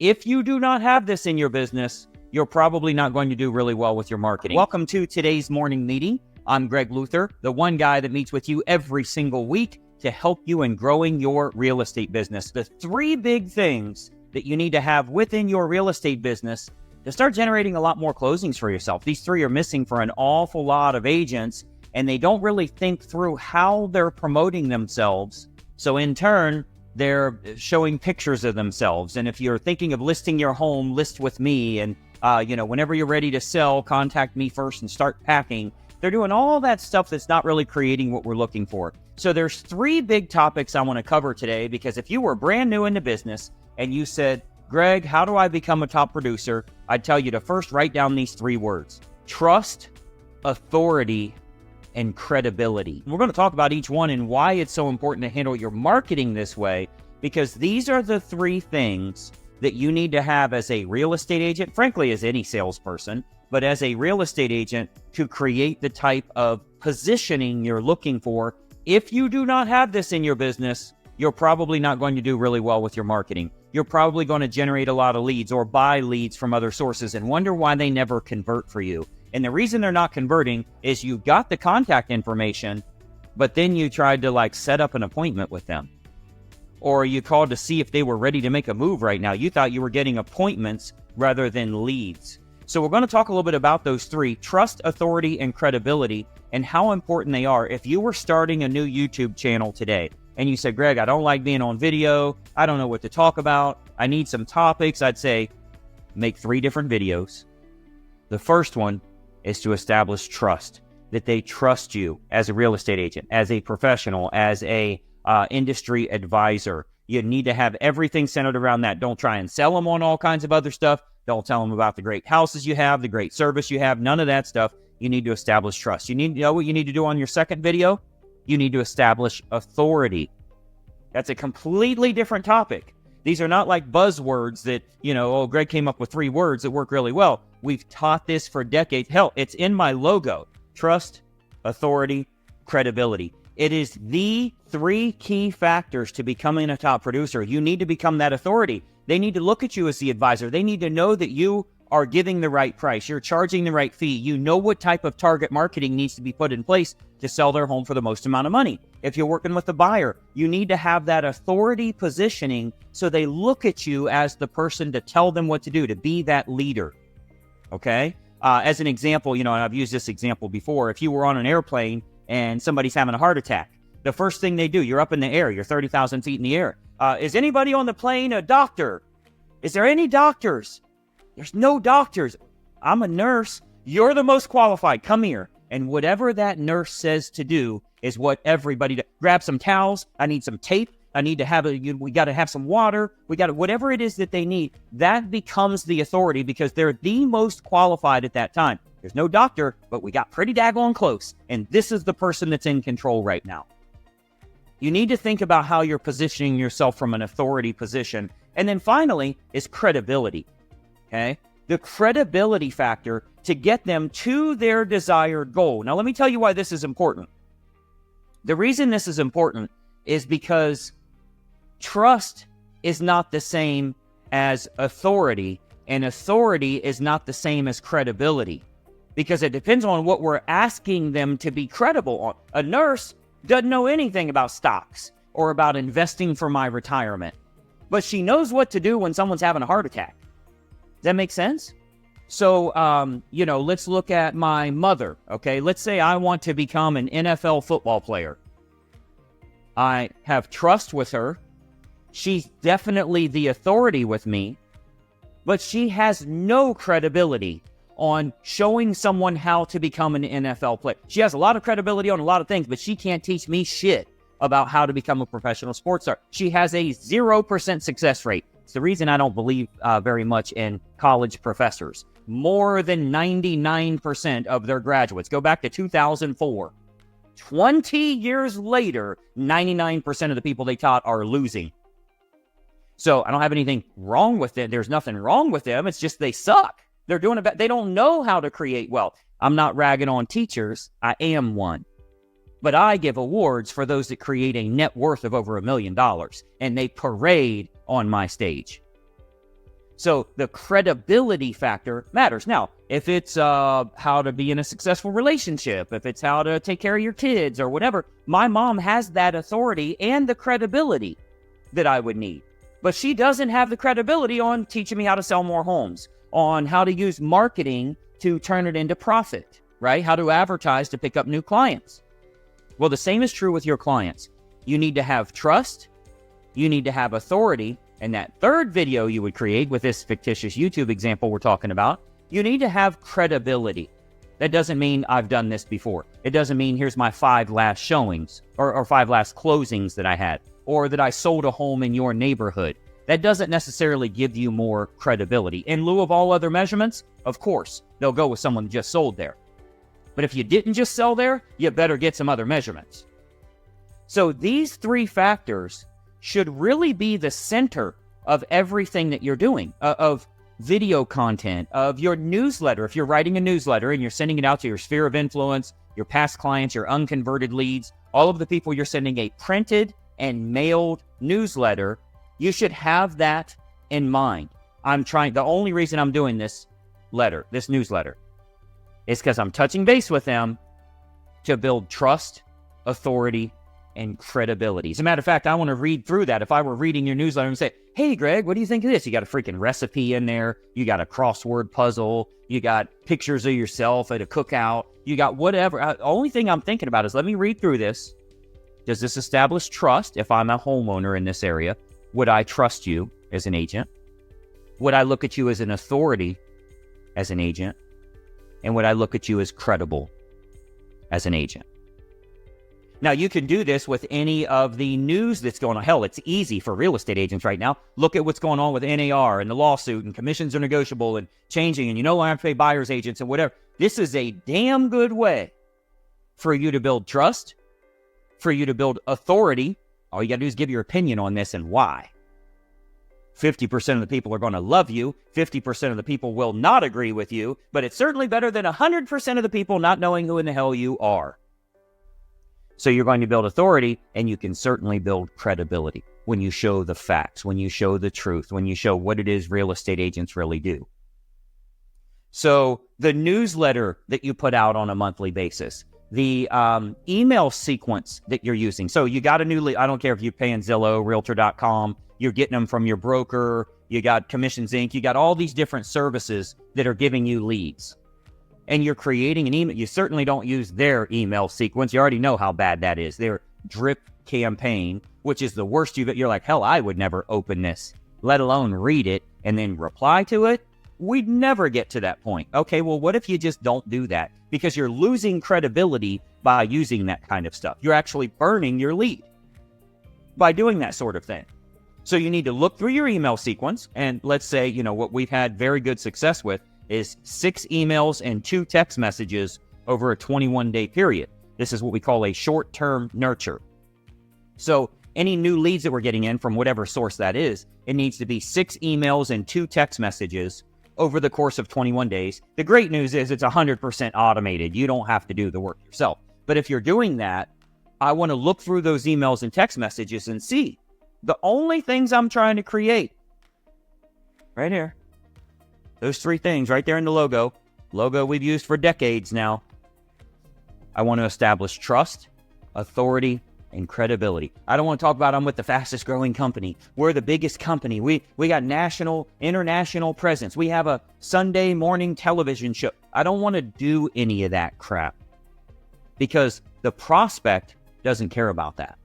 If you do not have this in your business, you're probably not going to do really well with your marketing. Welcome to today's morning meeting. I'm Greg Luther, the one guy that meets with you every single week to help you in growing your real estate business. The three big things that you need to have within your real estate business to start generating a lot more closings for yourself. These three are missing for an awful lot of agents, and they don't really think through how they're promoting themselves. So in turn, they're showing pictures of themselves. And if you're thinking of listing your home, list with me. And, whenever you're ready to sell, contact me first and start packing. They're doing all that stuff that's not really creating what we're looking for. So there's three big topics I want to cover today, because if you were brand new in the business and you said, Greg, how do I become a top producer? I'd tell you to first write down these three words: trust, authority, and credibility. We're going to talk about each one and why it's so important to handle your marketing this way, because these are the three things that you need to have as a real estate agent, frankly, as any salesperson, but as a real estate agent, to create the type of positioning you're looking for. If you do not have this in your business, you're probably not going to do really well with your marketing. You're probably going to generate a lot of leads or buy leads from other sources and wonder why they never convert for you. And the reason they're not converting is you got the contact information, but then you tried to set up an appointment with them. Or you called to see if they were ready to make a move right now. You thought you were getting appointments rather than leads. So we're going to talk a little bit about those three: trust, authority, and credibility, and how important they are. If you were starting a new YouTube channel today and you said, Greg, I don't like being on video, I don't know what to talk about, I need some topics, I'd say make 3 different videos. The first one is to establish trust, that they trust you as a real estate agent, as a professional, as a industry advisor. You need to have everything centered around that. Don't try and sell them on all kinds of other stuff. Don't tell them about the great houses you have, the great service you have, none of that stuff. You need to establish trust. You need to know what you need to do on your second video. You need to establish authority. That's a completely different topic. These are not like buzzwords that, Greg came up with 3 words that work really well. We've taught this for decades. Hell, it's in my logo: trust, authority, credibility. It is the 3 key factors to becoming a top producer. You need to become that authority. They need to look at you as the advisor. They need to know that you are giving the right price. You're charging the right fee. You know what type of target marketing needs to be put in place to sell their home for the most amount of money. If you're working with a buyer, you need to have that authority positioning so they look at you as the person to tell them what to do, to be that leader. Okay? As an example, and I've used this example before. If you were on an airplane and somebody's having a heart attack, the first thing they do, you're up in the air, you're 30,000 feet in the air. Is anybody on the plane a doctor? Is there any doctors? There's no doctors. I'm a nurse. You're the most qualified. Come here. And whatever that nurse says to do is what everybody does. Grab some towels. I need some tape. I need to have we got to have some water. Whatever it is that they need, that becomes the authority because they're the most qualified at that time. There's no doctor, but we got pretty daggone close. And this is the person that's in control right now. You need to think about how you're positioning yourself from an authority position. And then finally is credibility. Okay? The credibility factor to get them to their desired goal. Now, let me tell you why this is important. The reason this is important is because trust is not the same as authority, and authority is not the same as credibility, because it depends on what we're asking them to be credible on. A nurse doesn't know anything about stocks or about investing for my retirement, but she knows what to do when someone's having a heart attack. Does that make sense? So, let's look at my mother, okay? Let's say I want to become an NFL football player. I have trust with her. She's definitely the authority with me, but she has no credibility on showing someone how to become an NFL player. She has a lot of credibility on a lot of things, but she can't teach me shit about how to become a professional sports star. She has a 0% success rate. It's the reason I don't believe very much in college professors. More than 99% of their graduates, go back to 2004, 20 years later, 99% of the people they taught are losing. So I don't have anything wrong with it. There's nothing wrong with them. It's just they suck. They're doing it. They don't know how to create wealth. I'm not ragging on teachers. I am one. But I give awards for those that create a net worth of over $1 million, and they parade on my stage. So the credibility factor matters. Now, if it's how to be in a successful relationship, if it's how to take care of your kids or whatever, my mom has that authority and the credibility that I would need. But she doesn't have the credibility on teaching me how to sell more homes, on how to use marketing to turn it into profit, right? How to advertise to pick up new clients. Well, the same is true with your clients. You need to have trust. You need to have authority. And that third video you would create with this fictitious YouTube example we're talking about, you need to have credibility. That doesn't mean I've done this before. It doesn't mean here's my 5 last showings or 5 last closings that I had, or that I sold a home in your neighborhood. That doesn't necessarily give you more credibility. In lieu of all other measurements, of course, they'll go with someone who just sold there. But if you didn't just sell there, you better get some other measurements. So these 3 factors should really be the center of everything that you're doing, of video content, of your newsletter. If you're writing a newsletter and you're sending it out to your sphere of influence, your past clients, your unconverted leads, all of the people you're sending a printed and mailed newsletter, you should have that in mind. The only reason I'm doing this newsletter, is because I'm touching base with them to build trust, authority, and credibility. As a matter of fact, I want to read through that. If I were reading your newsletter and say, hey, Greg, what do you think of this? You got a freaking recipe in there. You got a crossword puzzle. You got pictures of yourself at a cookout. You got whatever. The only thing I'm thinking about is let me read through this. Does this establish trust? If I'm a homeowner in this area, would I trust you as an agent? Would I look at you as an authority as an agent? And would I look at you as credible as an agent? Now, you can do this with any of the news that's going on. Hell, it's easy for real estate agents right now. Look at what's going on with NAR and the lawsuit, and commissions are negotiable and changing, and you no longer have to pay buyer's agents and whatever. This is a damn good way for you to build trust, for you to build authority. All you got to do is give your opinion on this and why. 50% of the people are going to love you. 50% of the people will not agree with you, but it's certainly better than 100% of the people not knowing who in the hell you are. So you're going to build authority, and you can certainly build credibility when you show the facts, when you show the truth, when you show what it is real estate agents really do. So the newsletter that you put out on a monthly basis, the email sequence that you're using. So you got a new lead. I don't care if you're paying Zillow, Realtor.com, you're getting them from your broker, you got Commissions Inc., you got all these different services that are giving you leads. And you're creating an email. You certainly don't use their email sequence. You already know how bad that is. Their drip campaign, which is the worst you're like, hell, I would never open this, let alone read it and then reply to it. We'd never get to that point. Okay, well, what if you just don't do that? Because you're losing credibility by using that kind of stuff. You're actually burning your lead by doing that sort of thing. So you need to look through your email sequence. And let's say, what we've had very good success with is 6 emails and 2 text messages over a 21-day period. This is what we call a short-term nurture. So any new leads that we're getting in from whatever source that is, it needs to be 6 emails and 2 text messages over the course of 21 days. The great news is it's 100% automated. You don't have to do the work yourself. But if you're doing that, I want to look through those emails and text messages and see the only things I'm trying to create right here. Those 3 things right there in the logo we've used for decades now. I want to establish trust, authority, and credibility. I don't want to talk about I'm with the fastest growing company. We're the biggest company. We got national, international presence. We have a Sunday morning television show. I don't want to do any of that crap because the prospect doesn't care about that.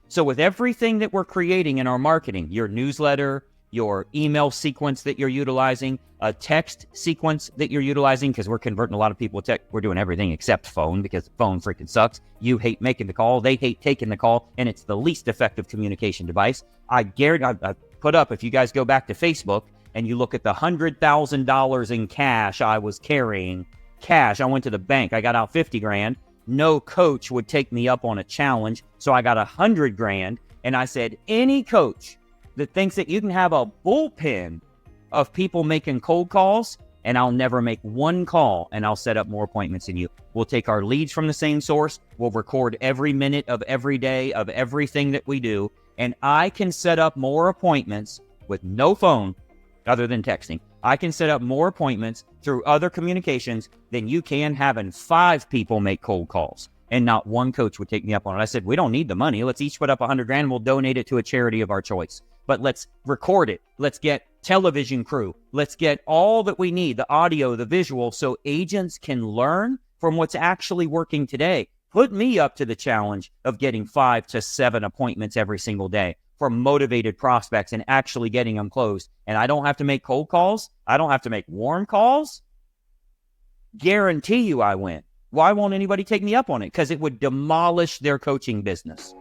So with everything that we're creating in our marketing, your newsletter, your email sequence that you're utilizing, a text sequence that you're utilizing, because we're converting a lot of people to text. We're doing everything except phone because phone freaking sucks. You hate making the call. They hate taking the call, and it's the least effective communication device. I guarantee, I put up, if you guys go back to Facebook and you look at the $100,000 in cash I was carrying, cash, I went to the bank, I got out 50 grand. No coach would take me up on a challenge, so I got 100 grand, and I said, any coach that thinks that you can have a bullpen of people making cold calls, and I'll never make one call, and I'll set up more appointments than you. We'll take our leads from the same source. We'll record every minute of every day of everything that we do, and I can set up more appointments with no phone, other than texting. I can set up more appointments through other communications than you can having 5 people make cold calls. And not one coach would take me up on it. I said, we don't need the money. Let's each put up $100 and we'll donate it to a charity of our choice. But let's record it. Let's get television crew. Let's get all that we need, the audio, the visual, so agents can learn from what's actually working today. Put me up to the challenge of getting 5 to 7 appointments every single day from motivated prospects and actually getting them closed. And I don't have to make cold calls. I don't have to make warm calls. Guarantee you I win. Why won't anybody take me up on it? Because it would demolish their coaching business.